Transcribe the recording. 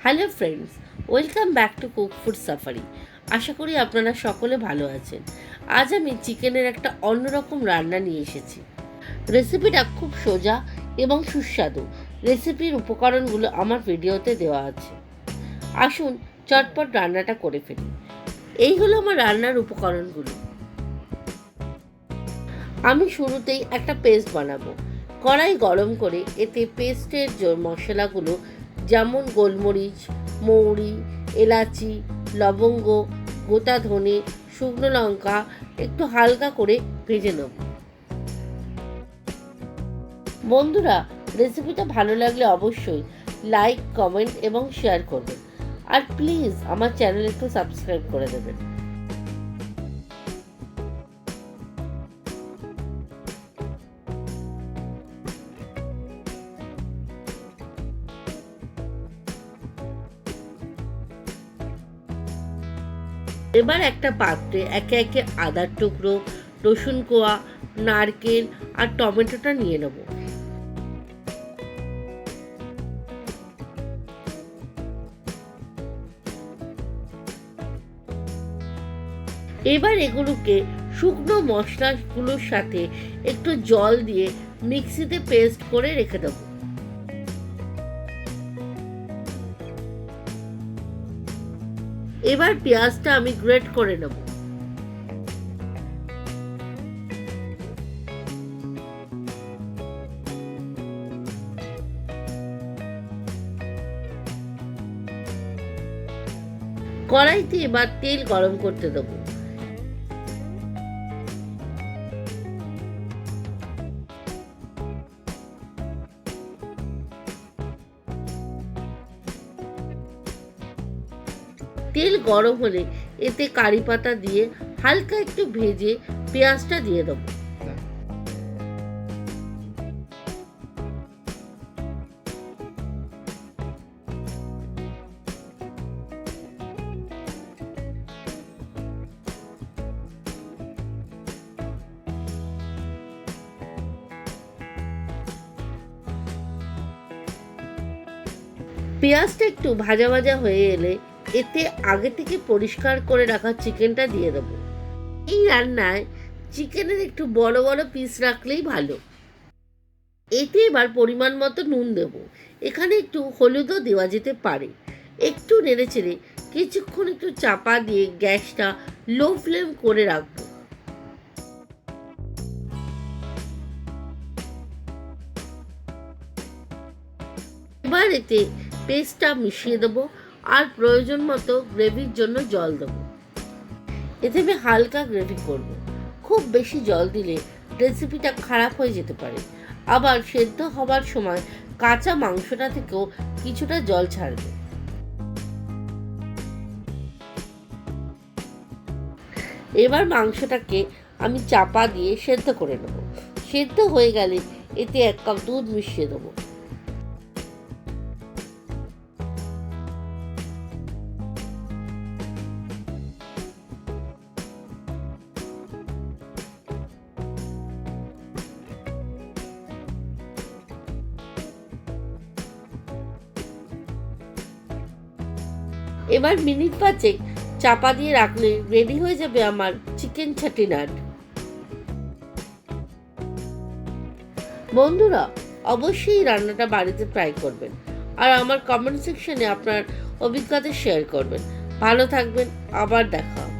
Hello friends, welcome back to Cook Food Safari. আশা করি আপনারা সকলে ভালো আছেন। আজ আমি চিকেনের একটা অন্যরকম রান্না নিয়ে এসেছি। রেসিপিটা খুব সোজা এবং সুস্বাদু। রেসিপির উপকরণগুলো আমার ভিডিওতে দেওয়া আছে। আসুন চটপট রান্নাটা করে ফেলি। এই হলো আমার রান্নার উপকরণগুলো। আমি শুরুতেই একটা পেস্ট বানাবো। কড়াই গরম করে এতে পেস্টের মশলাগুলো যেমন গোলমরিচ, মৌরি, এলাচি, লবঙ্গ, গোটা ধনে, শুকনো লঙ্কা একটু হালকা করে ভেজে নেব। বন্ধুরা, রেসিপিটা ভালো লাগলে অবশ্যই লাইক, কমেন্ট এবং শেয়ার করবেন। আর প্লিজ আমার চ্যানেল একটু সাবস্ক্রাইব করে দেবেন। এবার একটা পাত্রে একে একে আদার টুকরো, রসুন কোয়া, নারকেল আর টমেটোটা নিয়ে নেব। এবার এগুলোকে শুকনো মশলাগুলোর সাথে একটু জল দিয়ে মিক্সিতে পেস্ট করে রেখে দেবো। এবার পেঁয়াজটা আমি গ্রেট করে নেব। কড়াইতে এবার তেল গরম করতে দেবো। তেল গরম হলে এতে কারি পাতা দিয়ে হালকা একটু ভেজে পেঁয়াজটা দিয়ে দেবো। পেঁয়াজটা একটু ভাজা ভাজা হয়ে এলে এতে আগে থেকে পরিষ্কার করে রাখা চিকেনটা দিয়ে দেবো। এই রান্নায় চিকেনের একটু বড় বড় পিস রাখলেই ভালো। এতে এবার পরিমাণ মতো নুন দেব। এখানে একটু হলুদও দেওয়া যেতে পারে। একটু নেড়ে চেড়ে কিছুক্ষণ একটু চাপা দিয়ে গ্যাসটা লো ফ্লেম করে রাখবো। এবার এতে পেস্টটা মিশিয়ে দেবো আর প্রয়োজন মতো গ্রেভির জন্য জল দেবো। এতে আমি হালকা গ্রেভি করব। খুব বেশি জল দিলে রেসিপিটা খারাপ হয়ে যেতে পারে। আবার সেদ্ধ হবার সময় কাঁচা মাংসটা থেকেও কিছুটা জল ছাড়বে। এবার মাংসটাকে আমি চাপা দিয়ে সেদ্ধ করে নেব। সেদ্ধ হয়ে গেলে এতে 1 কাপ দুধ মিশিয়ে দেবো। এবার মিনিট 5 চাপা দিয়ে রাখলে রেডি হয়ে যাবে আমার চিকেন চেটিনাড। বন্ধুরা, অবশ্যই রান্নাটা বাড়িতে ট্রাই করবেন আর আমার কমেন্ট সেকশনে আপনার অভিজ্ঞতা শেয়ার করবেন। ভালো থাকবেন, আবার দেখা হবে।